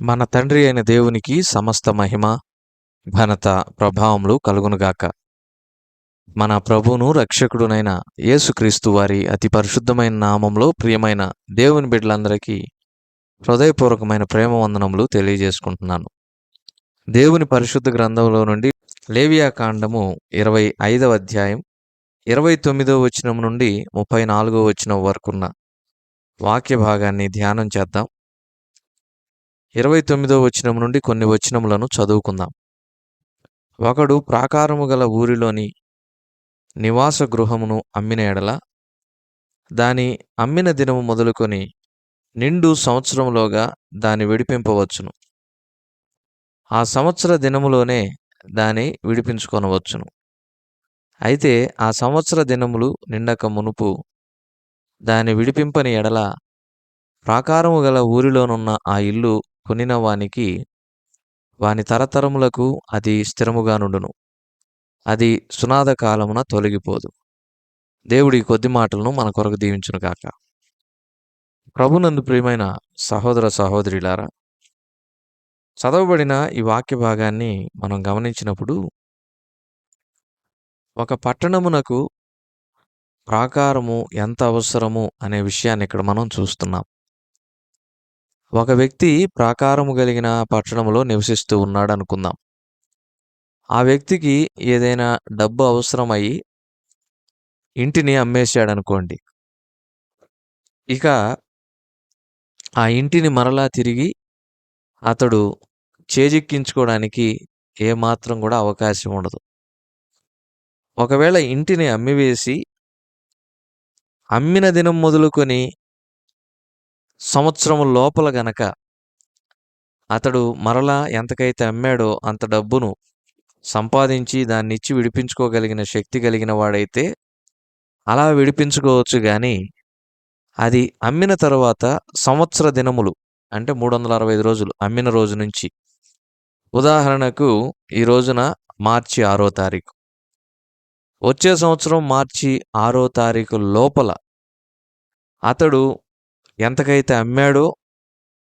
మన తండ్రి అయిన దేవునికి సమస్త మహిమ, ఘనత, ప్రభావములు కలుగునుగాక. మన ప్రభువును రక్షకుడునైన యేసుక్రీస్తు వారి అతి పరిశుద్ధమైన నామంలో ప్రియమైన దేవుని బిడ్డలందరికీ హృదయపూర్వకమైన ప్రేమ వందనములు తెలియజేసుకుంటున్నాను. దేవుని పరిశుద్ధ గ్రంథంలో నుండి లేవియా కాండము 25వ అధ్యాయం 29వ వచనం నుండి 34వ వచనం వరకున్న వాక్య భాగాన్ని ధ్యానం చేద్దాం. 29వ వచనం నుండి కొన్ని వచనములను చదువుకుందాం. ఒకడు ప్రాకారము గల ఊరిలోని నివాస గృహమును అమ్మిన ఎడల దాని అమ్మిన దినము మొదలుకొని నిండు సంవత్సరములోగా దాని విడిపింపవచ్చును. ఆ సంవత్సర దినములోనే దాని విడిపించుకొనవచ్చును. అయితే ఆ సంవత్సర దినములు నిండక మునుపు దాని విడిపింపని ఎడల ప్రాకారము గల ఊరిలోనున్న ఆ ఇల్లు కొనిన వానికి వాని తరతరములకు అది స్థిరముగా నుండును. అది సునాద కాలమున తొలగిపోదు. దేవుడి కొద్ది మాటలను మన కొరకు దీవించునుగాక. ప్రభునందు ప్రియమైన సహోదర సహోదరులారా, చదవబడిన ఈ వాక్య భాగాన్ని మనం గమనించినప్పుడు ఒక పట్టణమునకు ప్రాకారము ఎంత అవసరము అనే విషయాన్ని ఇక్కడ మనం చూస్తున్నాం. ఒక వ్యక్తి ప్రాకారము కలిగిన పట్టణములో నివసిస్తూ ఉన్నాడు అనుకుందాం. ఆ వ్యక్తికి ఏదైనా డబ్బు అవసరమయ్యి ఇంటిని అమ్మేశాడనుకోండి. ఇక ఆ ఇంటిని మరలా తిరిగి అతడు చేజిక్కించుకోవడానికి ఏమాత్రం కూడా అవకాశం ఉండదు. ఒకవేళ ఇంటిని అమ్మివేసి అమ్మిన దినం మొదలుకొని సంవత్సరం లోపల గనక అతడు మరలా ఎంతకైతే అమ్మాడో అంత డబ్బును సంపాదించి దాన్నిచ్చి విడిపించుకోగలిగిన శక్తి కలిగిన వాడైతే అలా విడిపించుకోవచ్చు. కానీ అది అమ్మిన తరువాత సంవత్సర దినములు అంటే 365 రోజులు అమ్మిన రోజు నుంచి, ఉదాహరణకు ఈ రోజున మార్చి 6వ తారీఖు, వచ్చే సంవత్సరం మార్చి 6వ తారీఖు లోపల అతడు ఎంతకైతే అమ్మాడో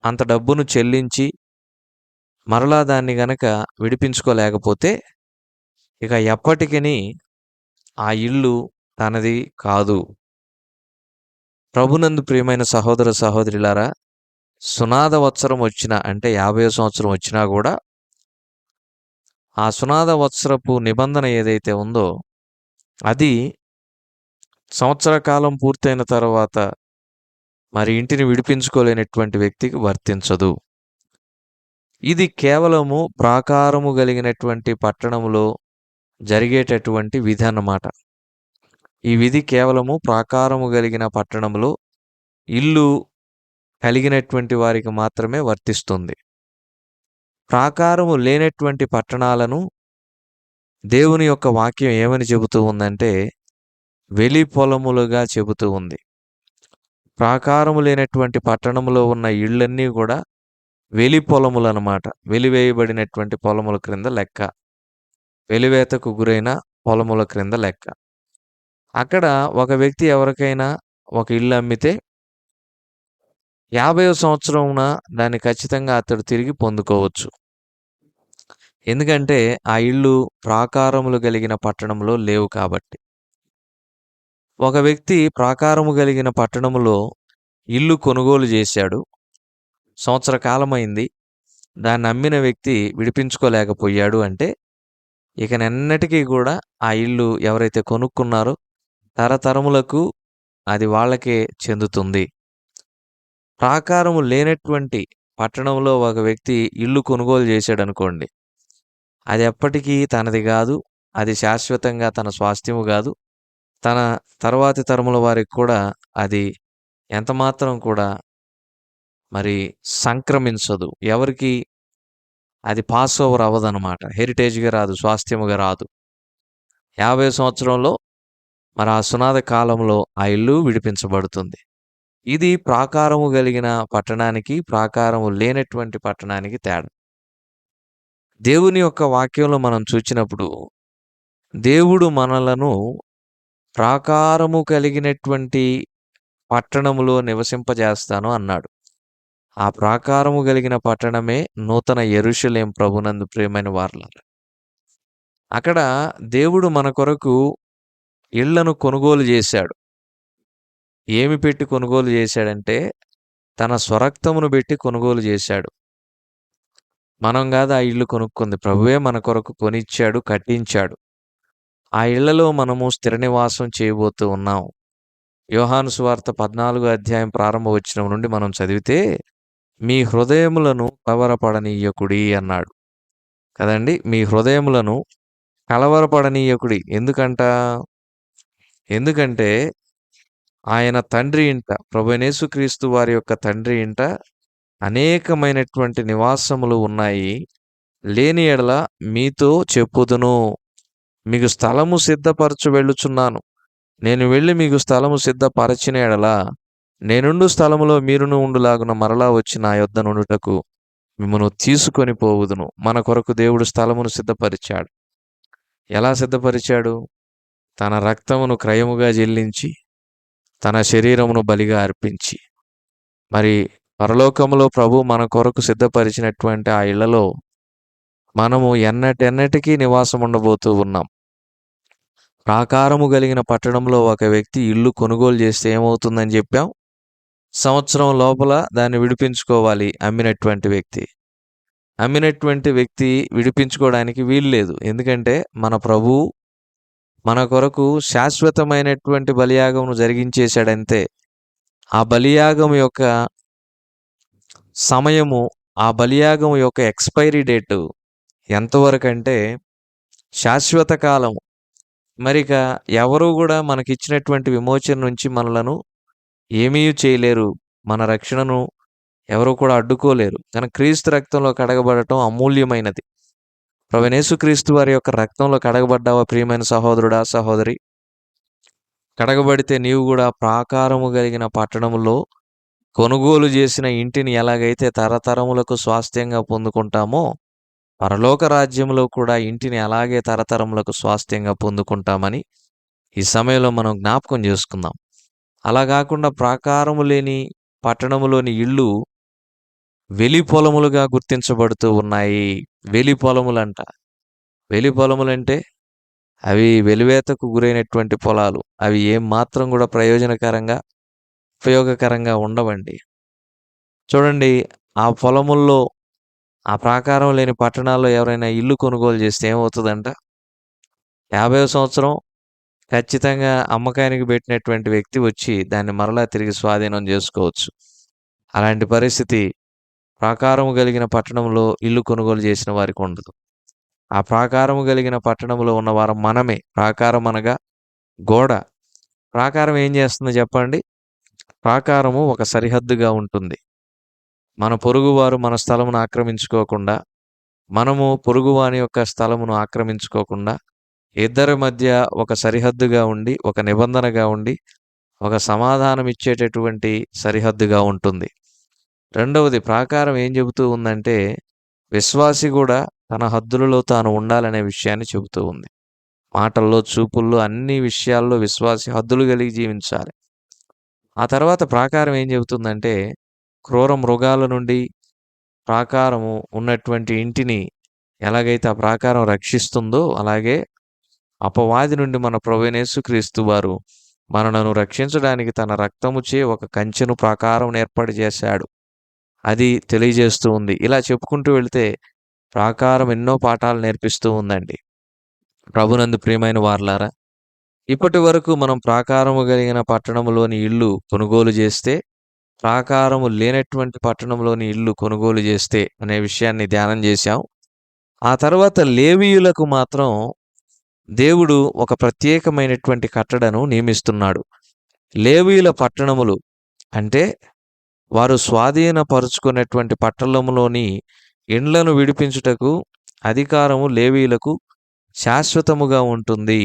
అంత డబ్బును చెల్లించి మరలా దాన్ని గనక విడిపించుకోలేకపోతే ఇక ఎప్పటికీ ఆ ఇల్లు తనది కాదు. ప్రభునందు ప్రియమైన సహోదర సహోదరులారా, సునాద వత్సరం వచ్చినా అంటే 50వ సంవత్సరం వచ్చినా కూడా ఆ సునాద వత్సరపు నిబంధన ఏదైతే ఉందో అది సంవత్సర కాలం పూర్తయిన తర్వాత మరి ఇంటిని విడిపించుకోలేనటువంటి వ్యక్తికి వర్తించదు. ఇది కేవలము ప్రాకారము కలిగినటువంటి పట్టణములో జరిగేటటువంటి విధి అన్నమాట. ఈ విధి కేవలము ప్రాకారము కలిగిన పట్టణంలో ఇల్లు కలిగినటువంటి వారికి మాత్రమే వర్తిస్తుంది. ప్రాకారము లేనటువంటి పట్టణాలను దేవుని యొక్క వాక్యం ఏమని చెబుతూ ఉందంటే వెలి పొలములుగా చెబుతూ ఉంది. ప్రాకారము లేనటువంటి పట్టణంలో ఉన్న ఇళ్ళన్నీ కూడా వెలి పొలములు అన్నమాట. వెలివేయబడినటువంటి పొలముల క్రింద లెక్క, వెలివేతకు గురైన పొలముల క్రింద లెక్క. అక్కడ ఒక వ్యక్తి ఎవరికైనా ఒక ఇల్లు అమ్మితే 50వ సంవత్సరమున దాన్ని ఖచ్చితంగా అతడు తిరిగి పొందుకోవచ్చు. ఎందుకంటే ఆ ఇల్లు ప్రాకారములు కలిగిన పట్టణంలో లేవు కాబట్టి. ఒక వ్యక్తి ప్రాకారము కలిగిన పట్టణములో ఇల్లు కొనుగోలు చేశాడు, సంవత్సర కాలమైంది, దాన్ని అమ్మిన వ్యక్తి విడిపించుకోలేకపోయాడు అంటే ఇక నెన్నటికీ కూడా ఆ ఇల్లు ఎవరైతే కొనుక్కున్నారో తరతరములకు అది వాళ్ళకే చెందుతుంది. ప్రాకారము లేనటువంటి పట్టణంలో ఒక వ్యక్తి ఇల్లు కొనుగోలు చేశాడనుకోండి, అది ఎప్పటికీ తనది కాదు, అది శాశ్వతంగా తన స్వాస్థ్యము కాదు, తన తర్వాతి తరముల వారికి కూడా అది ఎంతమాత్రం కూడా మరి సంక్రమించదు. ఎవరికి అది పాస్ ఓవర్ అవ్వదన్నమాట. హెరిటేజ్గా రాదు, స్వాస్థ్యముగా రాదు. 50 సంవత్సరంలో మరి ఆ సునాద కాలంలో ఆ ఇల్లు విడిపించబడుతుంది. ఇది ప్రాకారము కలిగిన పట్టణానికి, ప్రాకారము లేనటువంటి పట్టణానికి తేడా. దేవుని యొక్క వాక్యంలో మనం చూచినప్పుడు దేవుడు మనలను ప్రాకారము కలిగినటువంటి పట్టణములో నివసింపజేస్తాను అన్నాడు. ఆ ప్రాకారము కలిగిన పట్టణమే నూతన యెరూషలేము ప్రభునందు ప్రియమైన వారలారా. అక్కడ దేవుడు మన కొరకు ఇళ్లను కొనుగోలు చేశాడు. ఏమి పెట్టి కొనుగోలు చేశాడంటే, తన స్వరక్తమును బెట్టి కొనుగోలు చేశాడు. మనం గాదు ఆ ఇల్లు కొనుక్కుంది. ప్రభువే మన కొరకు కొనిచ్చాడు, కట్టించాడు. ఆ ఇళ్లలో మనము స్థిర నివాసం చేయబోతూ ఉన్నాం. యోహాను సువార్త 14 అధ్యాయం ప్రారంభ వచనం నుండి మనం చదివితే, మీ హృదయములను కలవరపడనీయకుడి అన్నాడు. కదండీ! మీ హృదయములను కలవరపడనీయకుడి. ఎందుకంటే ఆయన తండ్రి ఇంట, ప్రభువైన యేసుక్రీస్తు వారి యొక్క తండ్రి ఇంట అనేకమైనటువంటి నివాసములు ఉన్నాయి. లేని యెడల మీతో చెప్పుదును. మీకు స్థలము సిద్ధపరచ వెళ్ళుచున్నాను. నేను వెళ్ళి మీకు స్థలము సిద్ధపరచిన యెడల నేనుండు స్థలములో మీరును ఉండులాగున మరలా వచ్చి నా యొద్ద నుండుటకు మిమ్మును తీసుకొని పోవుదును. మన కొరకు దేవుడు స్థలమును సిద్ధపరిచాడు. ఎలా సిద్ధపరిచాడు? తన రక్తమును క్రయముగా చెల్లించి, తన శరీరమును బలిగా అర్పించి. మరి పరలోకములో ప్రభు మన కొరకు సిద్ధపరిచినటువంటి ఆ ఇళ్లలో మనము ఎన్నటెన్నటికీ నివాసం ఉండబోతూ ఉన్నాం. ప్రాకారము కలిగిన పట్టణంలో ఒక వ్యక్తి ఇల్లు కొనుగోలు చేస్తే ఏమవుతుందని చెప్పాం? సంవత్సరం లోపల దాన్ని విడిపించుకోవాలి అమ్మినటువంటి వ్యక్తి. అమ్మినటువంటి వ్యక్తి విడిపించుకోవడానికి వీల్లేదు. ఎందుకంటే మన ప్రభువు మన కొరకు శాశ్వతమైనటువంటి బలియాగమును జరిగించేశాడంతే. ఆ బలియాగం యొక్క సమయము, ఆ బలియాగం యొక్క ఎక్స్‌పైరీ డేటు ఎంతవరకంటే శాశ్వత కాలము. మరిక ఎవరు గూడా మనకిచ్చినటువంటి విమోచన నుంచి మనలను ఏమీ చేయలేరు. మన రక్షణను ఎవరు కూడా అడ్డుకోలేరు. కనుక క్రీస్తు రక్తంలో కడగబడటం అమూల్యమైనది. ప్రభువైన యేసుక్రీస్తు వారి యొక్క రక్తంలో కడగబడ్డావా ప్రియమైన సహోదరుడా, సహోదరి? కడగబడితే నీవు గూడా ప్రాకారము కలిగిన పట్టణములో కొనుగోలు చేసిన ఇంటిని ఎలాగైతే తరతరములకు స్వాస్థ్యంగా పొందుకుంటామో, పరలోక రాజ్యంలో కూడా ఇంటిని అలాగే తరతరములకు స్వాస్థ్యంగా పొందుకుంటామని ఈ సమయంలో మనం జ్ఞాపకం చేసుకుందాం. అలా గాకుండా ప్రాకారము లేని పట్టణములోని ఇళ్ళు వెలి పొలములుగా గుర్తించబడుతూ ఉన్నాయి. వెలి పొలములంట. వెలి పొలములంటే అవి వెలివేతకు గురైనటువంటి పొలాలు. అవి ఏమాత్రం కూడా ప్రయోజనకరంగా, ఉపయోగకరంగా ఉండవండి. చూడండి, ఆ పొలముల్లో, ఆ ప్రాకారం లేని పట్టణాల్లో ఎవరైనా ఇల్లు కొనుగోలు చేస్తే ఏమవుతుందంట? 50వ సంవత్సరం ఖచ్చితంగా అమ్మకానికి పెట్టినటువంటి వ్యక్తి వచ్చి దాన్ని మరలా తిరిగి స్వాధీనం చేసుకోవచ్చు. అలాంటి పరిస్థితి ప్రాకారము కలిగిన పట్టణంలో ఇల్లు కొనుగోలు చేసిన వారికి ఉండదు. ఆ ప్రాకారము కలిగిన పట్టణంలో ఉన్నవారు మనమే. ప్రాకారం అనగా గోడ. ప్రాకారం ఏం చేస్తుంది చెప్పండి? ప్రాకారము ఒక సరిహద్దుగా ఉంటుంది. మన పొరుగువారు మన స్థలమును ఆక్రమించుకోకుండా, మనము పొరుగువాని యొక్క స్థలమును ఆక్రమించుకోకుండా, ఇద్దరి మధ్య ఒక సరిహద్దుగా ఉండి, ఒక నిబంధనగా ఉండి, ఒక సమాధానం ఇచ్చేటటువంటి సరిహద్దుగా ఉంటుంది. రెండవది, ప్రాకారం ఏం చెబుతూ ఉందంటే, విశ్వాసి కూడా తన హద్దులలో తాను ఉండాలనే విషయాన్ని చెబుతూ ఉంది. మాటల్లో, చూపుల్లో, అన్ని విషయాల్లో విశ్వాసి హద్దులు కలిగి జీవించాలి. ఆ తర్వాత ప్రాకారం ఏం చెబుతుందంటే, క్రూర మృగాల నుండి ప్రాకారము ఉన్నటువంటి ఇంటిని ఎలాగైతే ఆ ప్రాకారం రక్షిస్తుందో, అలాగే అపవాది నుండి మన ప్రభువైన యేసుక్రీస్తు వారు మనలను రక్షించడానికి తన రక్తముచే ఒక కంచెను, ప్రాకారం ఏర్పాటు చేశాడు. అది తెలియజేస్తూ ఉంది. ఇలా చెప్పుకుంటూ వెళితే ప్రాకారం ఎన్నో పాఠాలు నేర్పిస్తూ ఉందండి. ప్రభునందు ప్రియమైన వారలారా, ఇప్పటి వరకు మనం ప్రాకారము కలిగిన పట్టణంలోని ఇల్లు కొనుగోలు చేస్తే, ప్రాకారము లేనటువంటి పట్టణంలోని ఇల్లు కొనుగోలు చేస్తే అనే విషయాన్ని ధ్యానం చేశాం. ఆ తర్వాత లేవీయులకు మాత్రం దేవుడు ఒక ప్రత్యేకమైనటువంటి కట్టడను నియమిస్తున్నాడు. లేవీయుల పట్టణములు అంటే వారు స్వాధీనపరుచుకున్నటువంటి పట్టణంలోని ఇండ్లను విడిపించుటకు అధికారము లేవీయులకు శాశ్వతముగా ఉంటుంది.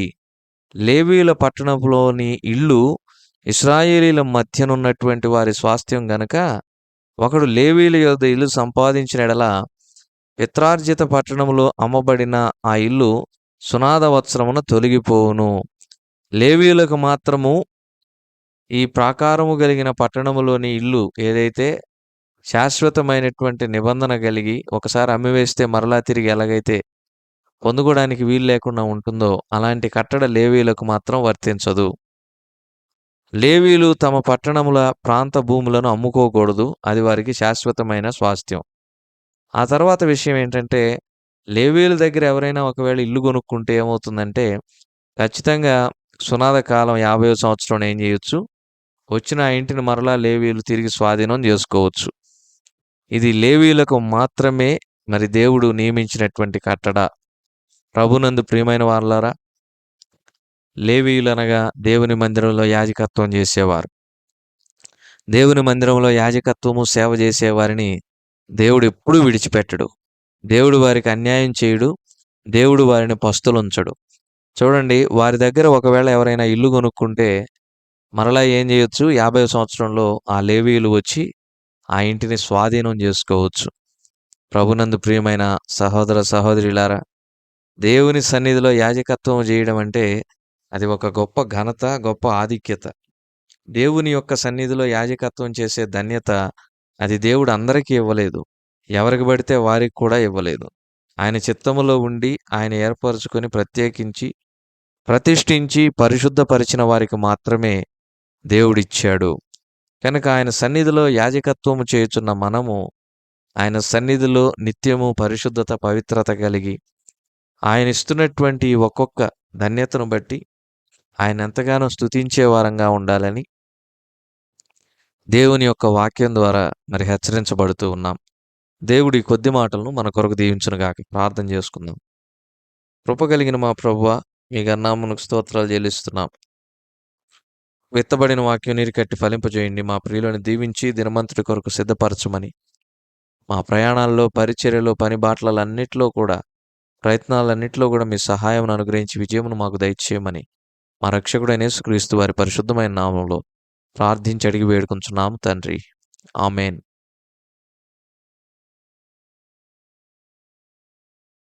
లేవీయుల పట్టణంలోని ఇల్లు ఇశ్రాయేలీయుల మధ్యనున్నటువంటి వారి స్వాస్థ్యం గనుక, ఒకడు లేవీయుల యొద్ద ఇల్లు సంపాదించిన యెడల పిత్రార్జిత పట్టణంలో అమ్మబడిన ఆ ఇల్లు సునాద వత్సరమున తొలగిపోవును. లేవీయులకు మాత్రము ఈ ప్రాకారము కలిగిన పట్టణములోని ఇల్లు ఏదైతే శాశ్వతమైనటువంటి నిబంధన కలిగి ఒకసారి అమ్మివేస్తే మరలా తిరిగి ఎలాగైతే పొందుకోవడానికి వీలు లేకుండా ఉంటుందో అలాంటి కట్టడ లేవీయులకు మాత్రం వర్తించదు. లేవీయులు తమ పట్టణముల ప్రాంత భూములను అమ్ముకోకూడదు. అది వారికి శాశ్వతమైన స్వాస్థ్యం. ఆ తర్వాత విషయం ఏంటంటే, లేవీయుల దగ్గర ఎవరైనా ఒకవేళ ఇల్లు కొనుక్కుంటే ఏమవుతుందంటే, ఖచ్చితంగా సునాద కాలం 50వ సంవత్సరంలో ఏం చేయొచ్చు, వచ్చిన ఆ ఇంటిని మరలా లేవీయులు తిరిగి స్వాధీనం చేసుకోవచ్చు. ఇది లేవీయులకు మాత్రమే మరి దేవుడు నియమించినటువంటి కట్టడ. ప్రభునందు ప్రియమైన వారలారా, లేవీయులనగా దేవుని మందిరంలో యాజకత్వం చేసేవారు. దేవుని మందిరంలో యాజకత్వము, సేవ చేసేవారిని దేవుడు ఎప్పుడూ విడిచిపెట్టడు. దేవుడు వారికి అన్యాయం చేయడు. దేవుడు వారిని పస్తులుంచడు. చూడండి, వారి దగ్గర ఒకవేళ ఎవరైనా ఇల్లు కొనుక్కుంటే మరలా ఏం చేయొచ్చు, 50వ సంవత్సరంలో ఆ లేవీయులు వచ్చి ఆ ఇంటిని స్వాధీనం చేసుకోవచ్చు. ప్రభునందు ప్రియమైన సహోదర సహోదరులారా, దేవుని సన్నిధిలో యాజకత్వం చేయడం అంటే అది ఒక గొప్ప ఘనత, గొప్ప ఆధిక్యత. దేవుని యొక్క సన్నిధిలో యాజకత్వం చేసే ధన్యత అది దేవుడు అందరికీ ఇవ్వలేదు. ఎవరికి పడితే వారికి కూడా ఇవ్వలేదు. ఆయన చిత్తములో ఉండి ఆయన ఏర్పరచుకొని ప్రత్యేకించి ప్రతిష్ఠించి పరిశుద్ధపరిచిన వారికి మాత్రమే దేవుడిచ్చాడు. కనుక ఆయన సన్నిధిలో యాజకత్వము చేయుచున్న మనము ఆయన సన్నిధిలో నిత్యము పరిశుద్ధత, పవిత్రత కలిగి ఆయన ఇస్తున్నటువంటి ఒక్కొక్క ధన్యతను బట్టి ఆయన ఎంతగానో స్తుతించే వారంగా ఉండాలని దేవుని యొక్క వాక్యం ద్వారా మరి హెచ్చరించబడుతూ ఉన్నాం. దేవుడి కొద్ది మాటలను మన కొరకు దీవించునుగాక. ప్రార్థన చేసుకుందాం. కృప కలిగిన మా ప్రభువా, మీ గన్నామమునకు స్తోత్రాలు చెల్లిస్తున్నాం. విత్తబడిన వాక్యం నీరు కట్టి ఫలింపజేయండి. మా ప్రియులను దీవించి దినమంతటి కొరకు సిద్ధపరచమని, మా ప్రయాణాల్లో, పరిచర్యలో, పని బాటలన్నిటిలో కూడా, ప్రయత్నాలన్నిటిలో కూడా మీ సహాయం అనుగ్రహించి విజయమును మాకు దయచేయమని మా రక్షకుడైన యేసుక్రీస్తు వారి పరిశుద్ధమైన నామంలో ప్రార్థించి అడిగి వేడుకుంటున్నాము తండ్రి. ఆమెన్.